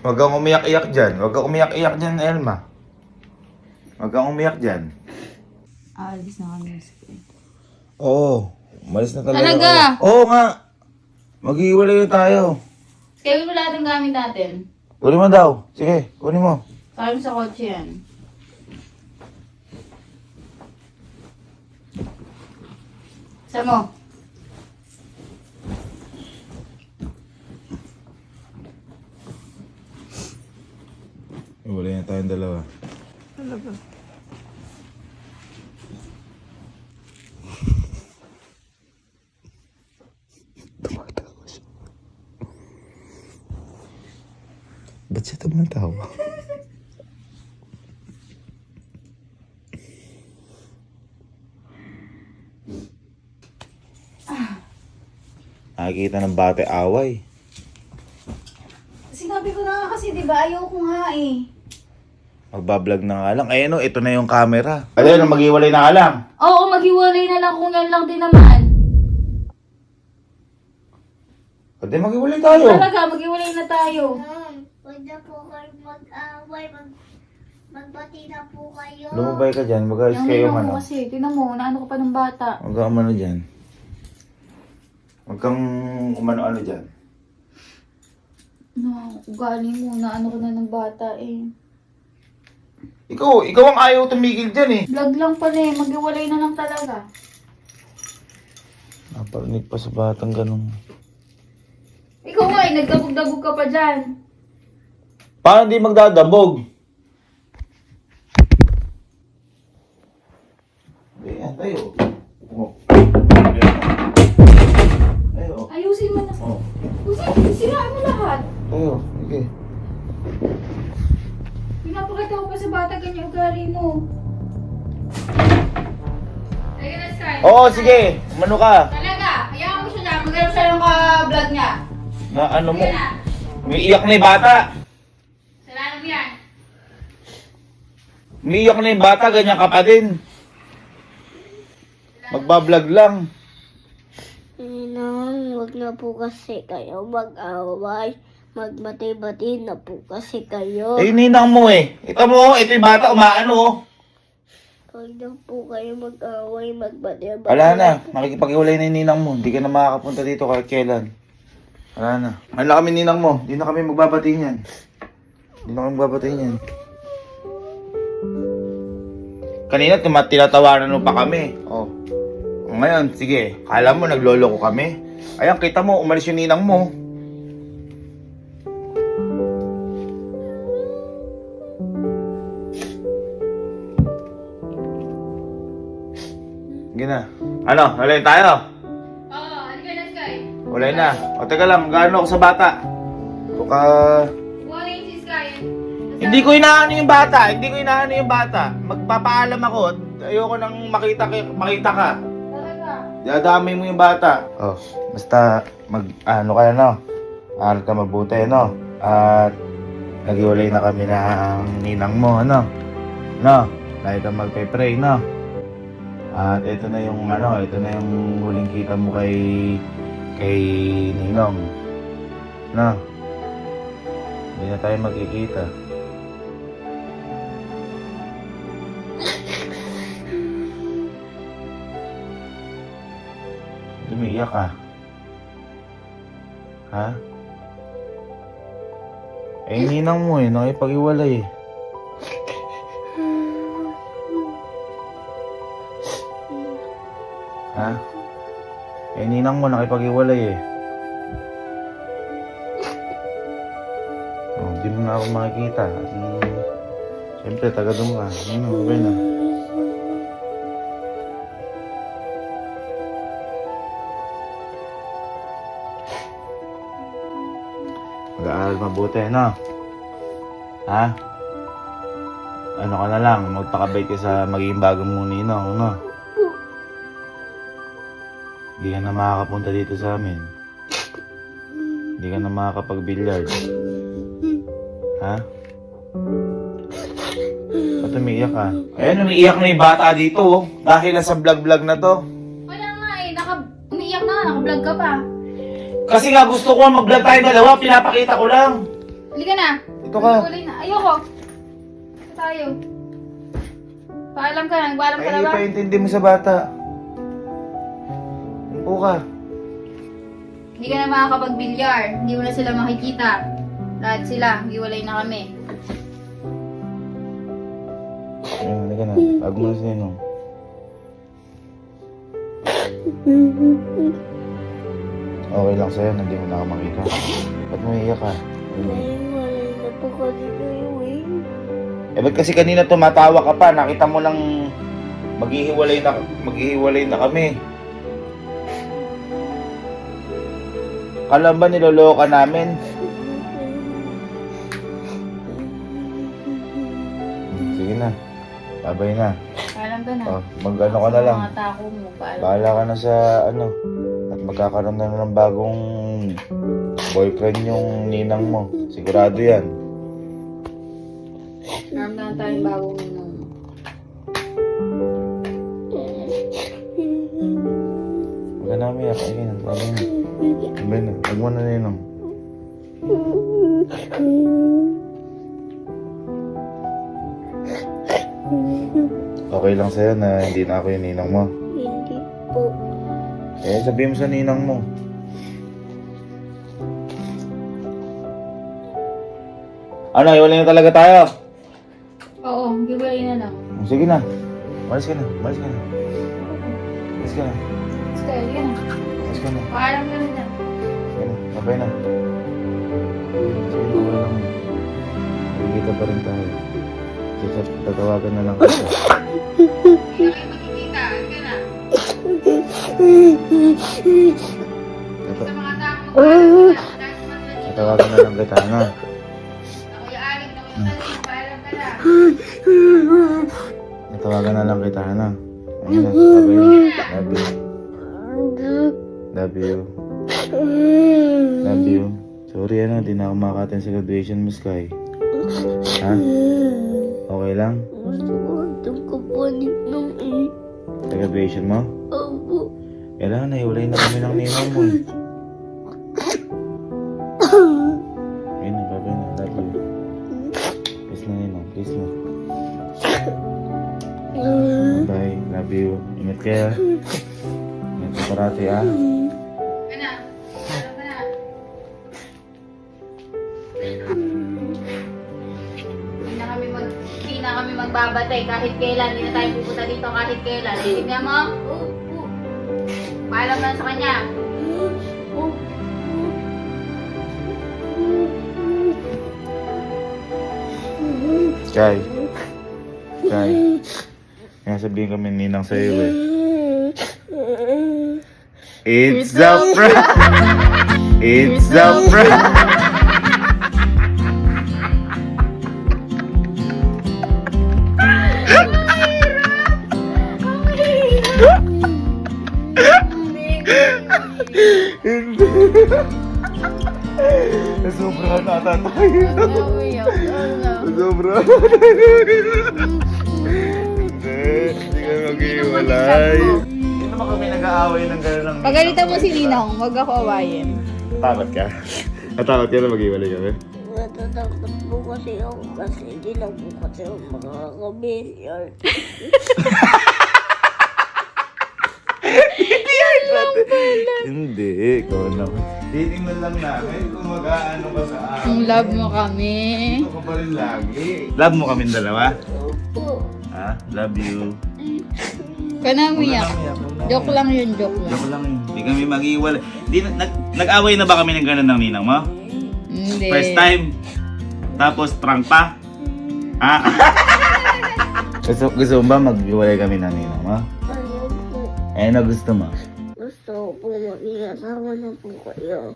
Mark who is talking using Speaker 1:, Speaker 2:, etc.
Speaker 1: Huwag kang umiyak-iyak dyan. Huwag kang umiyak-iyak dyan, Elma. Huwag kang umiyak dyan.
Speaker 2: Aalis na kami.
Speaker 1: Oo. Umalis na talaga.
Speaker 2: Talaga?
Speaker 1: Oo nga. Maghiwalay na tayo.
Speaker 2: Kaya mo lahat ng gamit natin.
Speaker 1: Kunin mo daw. Sige, kunin mo.
Speaker 2: Sabi mo sa kotse yan. Saan mo?
Speaker 1: Wala na tayong dalawa. Tumatawa siya. Ba't siya tumatawa? Nakikita ng bate away.
Speaker 2: Sinabi ko na nga kasi, di ba? Ayaw ko nga eh.
Speaker 1: Magbablog na nga lang. Ayun o, ito na yung camera. Ayun, maghiwalay na ka lang.
Speaker 2: Oo, maghiwalay na lang kung yan lang din naman.
Speaker 1: Pwede maghiwalay tayo.
Speaker 2: Talaga, maghiwalay na tayo.
Speaker 3: Huwag na po kayo mag-away, magbati na po kayo.
Speaker 1: Lumabay ka dyan. Mag-ayos
Speaker 2: Yung
Speaker 1: kayo
Speaker 2: ninong
Speaker 1: ano.
Speaker 2: mo kasi, tinan mo, naano ka pa ng bata.
Speaker 1: Huwag kang umano dyan. Huwag kang umano-ano dyan.
Speaker 2: No, ugali mo, naano ka na ng bata eh.
Speaker 1: Ikaw ang ayaw tumigil dyan eh.
Speaker 2: Vlog lang pala eh, maghiwalay na lang talaga.
Speaker 1: Naparinig pa sa batang ganun.
Speaker 2: Ikaw nga eh, nagdabog-dabog ka pa dyan.
Speaker 1: Paano di magdadabog? Ayan, tayo. Oh. Tayo.
Speaker 2: Ayusin mo na.
Speaker 1: Oh.
Speaker 2: Siraan mo lahat.
Speaker 1: Tayo. Sige.
Speaker 2: Pinapakita ko pa sa bata ganyan ugali mo. Ayun na, Sky.
Speaker 1: Oo, sige. Umano ka.
Speaker 2: Talaga, hayaan mo siya na. Maghanap siya ng ka-vlog niya.
Speaker 1: Na ano mo?
Speaker 2: Sige na.
Speaker 1: Umiiyak na yung bata.
Speaker 2: Salamat mo yan.
Speaker 1: Umiiyak na yung bata, ganyan ka pa din. Magbablog lang.
Speaker 3: Ninang, huwag na po kasi kayo mag-away. Magbati-bati na po kasi kayo.
Speaker 1: Eh, ninang mo eh. Ito mo, ito yung bata, umaano oh.
Speaker 3: Huwag na po kayo mag-away, magbati-bati.
Speaker 1: Wala na, makikipag-iwalay na yung ninang mo. Hindi ka na makakapunta dito kahit kailan. Wala na. Wala kami ninang mo. Hindi na kami magbabati niyan. Hindi na kami magbabati niyan. Kanina, tinatawanan mo pa kami. Oh. Ngayon, sige. Kala mo, naglolo ko kami. Ayan, kita mo, umalis yung ninang mo. Sige na. Ano, nalayin tayo?
Speaker 2: Oo, halika na, Sky.
Speaker 1: Wala na. O, teka lang, gaano ako sa bata? Buka...
Speaker 2: Wala yung si Sky.
Speaker 1: Hindi ko inaano yung bata. Hindi ko inaano yung bata. Magpapaalam ako. Ayoko nang makita ka.
Speaker 2: Talaga.
Speaker 1: Dadamay mo yung bata. Oh, basta ano ka no? Aral ka mabuti, no? At naghiwalay na kami ng ninang mo, ano? No? Lagi ka magpe-pray, no? At ito na yung ito na yung huling kita mo kay Ninong. No? Hindi na tayo magkikita. Umiiyak ka. Ha? Eh, ninang mo eh, nakipag-iwalay eh. Ha? Eh, ninang mo nakipag-iwalay eh. Oh, di mo na ako makikita. Siyempre, taga doon ka. Okay na. Mag-aaral mabuti, no? Ha? Ano ka na lang, magpakabait ka sa magiging bagong mong ninong, no? Hindi ka na makakapunta dito sa amin. Hindi ka na makakapag-billiard. Ha? Ba't umiiyak ka? Ayan, umiiyak na yung bata dito, oh. Dahil lang sa vlog-vlog na to.
Speaker 2: Wala nga eh, umiiyak na, naka-vlog ka pa.
Speaker 1: Kasi nga gusto ko mag-vlog tayo dalawa, pinapakita ko lang.
Speaker 2: Halika na.
Speaker 1: Dito ka.
Speaker 2: Huli na. Ayoko. Ito tayo. Paalam ka na. Nagpaalam ka
Speaker 1: Ay,
Speaker 2: na ba?
Speaker 1: ipaintindi mo sa bata. Upo ka.
Speaker 2: Hindi ka na makakapag-bilyar. Hindi mo na sila makikita. Lahat sila. Hiwalay na kami.
Speaker 1: Ayun, halika na. Bago mo na sa inong. Okay lang sa'yo, hindi mo na ako makita. Ba't mo iiyak ka?
Speaker 3: Naiwalay na po kasi kayo eh.
Speaker 1: Eh, ba't kasi kanina tumatawa ka pa? Nakita mo lang maghihiwalay na kami. Kala ba niloloko ka namin? Sige na. Babay na.
Speaker 2: Paalam ka na.
Speaker 1: Oh, mag-ano ka na lang.
Speaker 2: Mga tako mo. Paalam.
Speaker 1: Bahala ka na sa ano. At magkakaroon na ng bagong boyfriend yung ninang mo. Sigurado yan.
Speaker 2: Naramdaman tayong bagong ninong mo.
Speaker 1: Huwag ka na umiyak. Ay, babay na. Babay na. Huwag mo na ninong. Okay lang sa'yo na hindi na ako yung ninang mo.
Speaker 3: Hindi po.
Speaker 1: Eh, sabihin mo sa ninang mo. Ano, iwalay na talaga tayo?
Speaker 2: Oo, hiwalay na lang.
Speaker 1: Sige na. Malis ka na. Malis ka na. Malis ka na.
Speaker 2: Basta, halika na.
Speaker 1: Malis ka na.
Speaker 2: Paalam ka na dyan.
Speaker 1: Sige na. Babay na. Sige na, wala lang. Magkikita pa rin tayo. Tatawagan na lang kita.
Speaker 2: Hindi na kayo makikita. Halika na. Sa mga tako mo, paalam ka na. Dahil sa mga dito.
Speaker 1: Tatawagan na lang kita, ano?
Speaker 2: Ako yung aling na kuya Saling. Paalam ka na.
Speaker 1: Tatawagan na lang kita, ano? Ayun na. Babay na. Love you. Love you. Love you. Sorry, ano? Di na ako makaka-attend sa graduation mo, Sky. Ha? Okay lang?
Speaker 3: Gusto ko itong kapalit ng eh.
Speaker 1: Sa graduation mo?
Speaker 3: Opo.
Speaker 1: Kailangan na, iwalay na kami ng ninong mo. Eh. Ayun na, babay na. Love you. Kiss na ninong. Kiss na. Bye. Love you. Ingat kayo. Ingat ka parati, ah.
Speaker 2: Ka na. Paalam ka na. Hindi na kami magbabatay kahit kailan. Hindi na tayo pupunta dito kahit kailan. Tingnan mo.
Speaker 3: Opo.
Speaker 2: Paalam na sa kanya.
Speaker 1: Sky. Sky. Kaya sabihin kami ninang sa'yo, eh. It's the prank! It's the prank! Sobra na tatay. Sobra. Hindi ka mag-iwalay. Hindi naman kami nag-aaway ng gano'n ng
Speaker 2: Pagalitan mo si Ninong, wag ako awayin.
Speaker 1: Takot ka? Natakot ka na mag-iwalay kami?
Speaker 3: Natatakot po kasi ako kasi hindi lang po kasi ako makakabilyar.
Speaker 1: Hindi, ikaw naman. Titingnan lang namin kung mag-aano ka sa akin.
Speaker 2: Kung love mo kami.
Speaker 1: Ito ka pa rin lagi. Love mo kaming dalawa?
Speaker 3: Opo.
Speaker 1: Ha? Love you.
Speaker 2: Ka na umiyak.
Speaker 1: Huwag na umiyak.
Speaker 2: Joke lang yun, joke lang.
Speaker 1: Joke lang yun. Hindi kami mag-iwalay. Nag-away na ba kami ng gano'n ng ninang mo?
Speaker 2: Hindi.
Speaker 1: First time? Tapos prank pa? Ha? gusto mo ba mag-iwalay kami ng ninang mo?
Speaker 3: Ayaw po.
Speaker 1: Eh, ano gusto mo?
Speaker 3: Gusto ko po mag-iasama na po kayo.